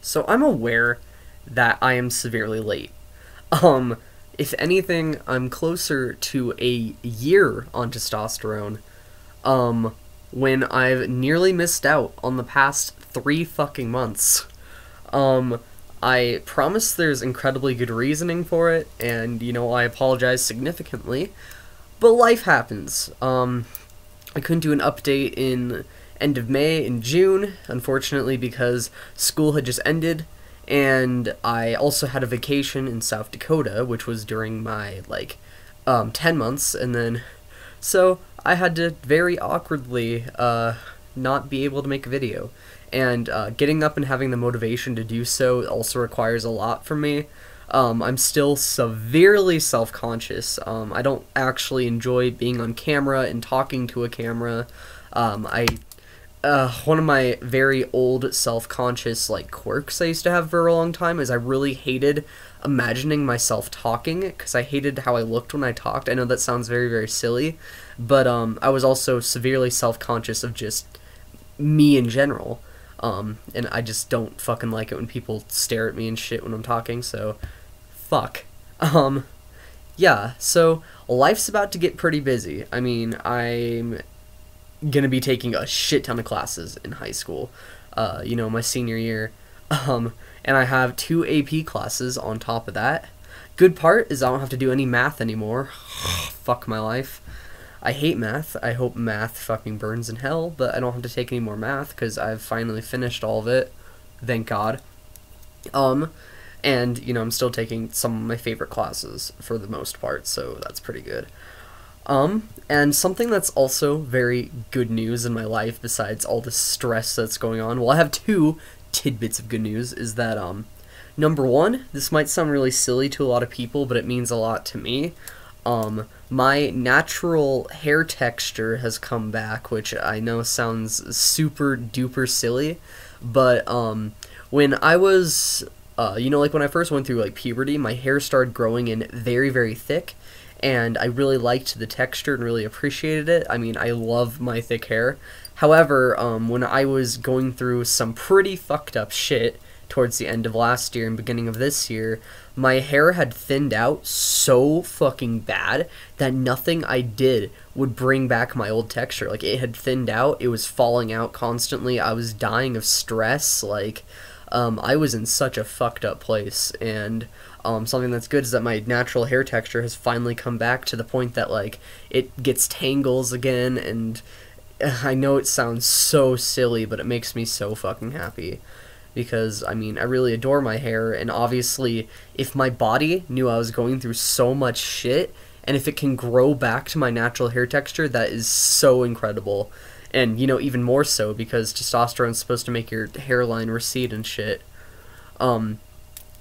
So I'm aware that I am severely late. Um, if anything, I'm closer to a year on testosterone, um, when I've nearly missed out on the past 3 fucking months. Um, I promise there's incredibly good reasoning for it, and, I apologize significantly, but life happens. I couldn't do an update in end of May and June, unfortunately, because school had just ended, and I also had a vacation in South Dakota, which was during my 10 months, and then so I had to very awkwardly not be able to make a video. And getting up and having the motivation to do so also requires a lot from me. I'm still severely self-conscious. I don't actually enjoy being on camera and talking to a camera. One of my very old self-conscious quirks I used to have for a long time is I really hated imagining myself talking, because I hated how I looked when I talked. I know that sounds very, very silly, but I was also severely self-conscious of just me in general. And I just don't fucking like it when people stare at me and shit when I'm talking, so fuck. Yeah, so life's about to get pretty busy. I mean, I'm gonna be taking a shit ton of classes in high school, my senior year, and I have 2 AP classes on top of that. Good part is I don't have to do any math anymore. Fuck my life. I hate math. I hope math fucking burns in hell, but I don't have to take any more math because I've finally finished all of it. Thank God. And, I'm still taking some of my favorite classes for the most part, so that's pretty good. And something that's also very good news in my life besides all the stress that's going on, well, I have 2 tidbits of good news, is that, number 1, this might sound really silly to a lot of people, but it means a lot to me. My natural hair texture has come back, which I know sounds super duper silly, but, when I was, when I first went through, puberty, my hair started growing in very, very thick, and I really liked the texture and really appreciated it. I mean, I love my thick hair. However, when I was going through some pretty fucked up shit towards the end of last year and beginning of this year, my hair had thinned out so fucking bad that nothing I did would bring back my old texture. It had thinned out, it was falling out constantly, I was dying of stress, I was in such a fucked up place, and something that's good is that my natural hair texture has finally come back to the point that, it gets tangles again, and I know it sounds so silly, but it makes me so fucking happy. Because, I mean, I really adore my hair, and obviously, if my body knew I was going through so much shit, and if it can grow back to my natural hair texture, that is so incredible. And, even more so, because testosterone is supposed to make your hairline recede and shit. And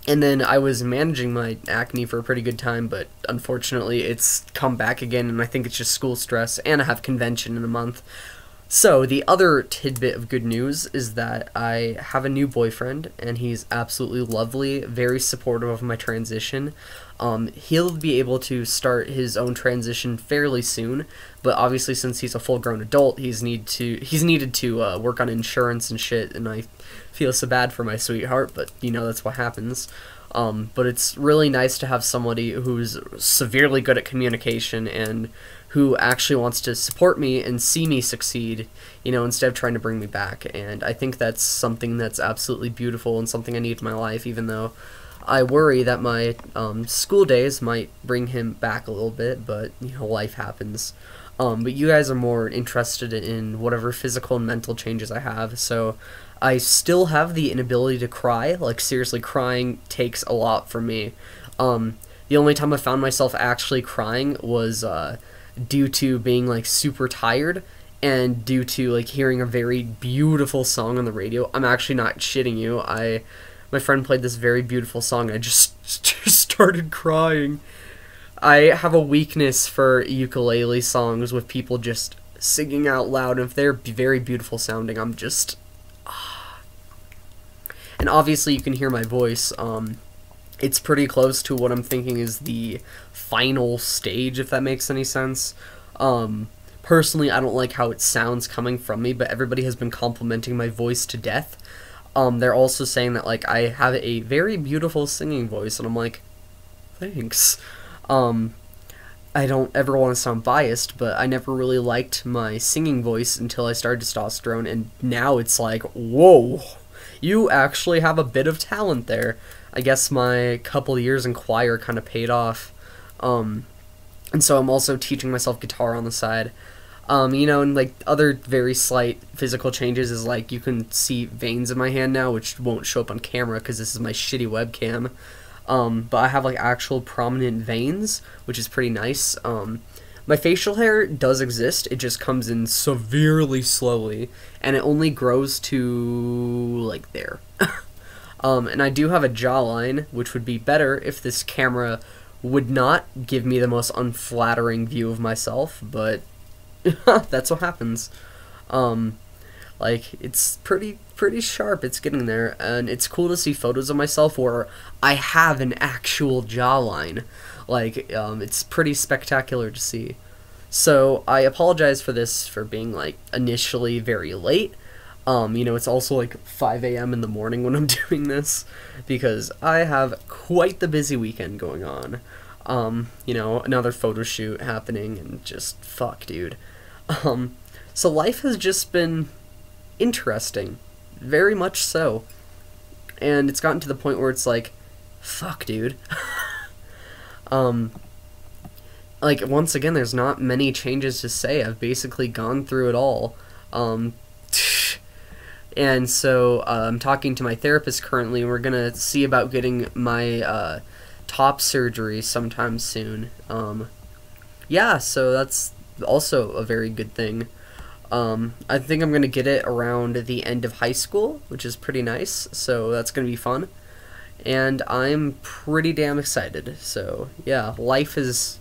then I was managing my acne for a pretty good time, but unfortunately it's come back again, and I think it's just school stress, and I have convention in a month. So, the other tidbit of good news is that I have a new boyfriend, and he's absolutely lovely, very supportive of my transition. He'll be able to start his own transition fairly soon, but obviously since he's a full-grown adult, he's needed to work on insurance and shit, and I feel so bad for my sweetheart, but, that's what happens. But it's really nice to have somebody who's severely good at communication and who actually wants to support me and see me succeed, instead of trying to bring me back. And I think that's something that's absolutely beautiful and something I need in my life, even though I worry that my school days might bring him back a little bit, but, life happens. But you guys are more interested in whatever physical and mental changes I have, so I still have the inability to cry. Seriously, crying takes a lot from me. The only time I found myself actually crying was due to being super tired, and due to hearing a very beautiful song on the radio. I'm actually not shitting you. My friend played this very beautiful song, and I just started crying. I have a weakness for ukulele songs with people just singing out loud, and if they're very beautiful sounding, I'm just... And obviously you can hear my voice. It's pretty close to what I'm thinking is the final stage, if that makes any sense. Personally, I don't like how it sounds coming from me, but everybody has been complimenting my voice to death. they're also saying that like I have a very beautiful singing voice, and I'm like, thanks. I don't ever want to sound biased, but I never really liked my singing voice until I started testosterone, and now it's like, whoa, you actually have a bit of talent there. I guess my couple years in choir kind of paid off. And so I'm also teaching myself guitar on the side. And like other very slight physical changes is like you can see veins in my hand now, which won't show up on camera because this is my shitty webcam. But I have like actual prominent veins, which is pretty nice. My facial hair does exist, it just comes in severely slowly, and it only grows to like there. And I do have a jawline, which would be better if this camera would not give me the most unflattering view of myself, but that's what happens. Like, it's pretty sharp, it's getting there, and it's cool to see photos of myself where I have an actual jawline. Like, it's pretty spectacular to see. So, I apologize for this, for being, like, initially very late. It's also like 5 a.m. in the morning when I'm doing this, because I have quite the busy weekend going on. Another photo shoot happening, and just, fuck, dude. So life has just been interesting. Very much so. And it's gotten to the point where it's like, fuck, dude. Like, once again, there's not many changes to say. I've basically gone through it all. And so I'm talking to my therapist currently, and we're gonna see about getting my top surgery sometime soon. Yeah, so that's also a very good thing. I think I'm gonna get it around the end of high school, which is pretty nice, so that's gonna be fun. And I'm pretty damn excited. So yeah, life is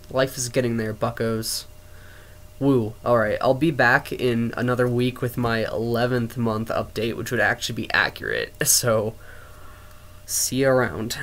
getting there, buckos. Woo. Alright, I'll be back in another week with my 11th month update, which would actually be accurate. So, see you around.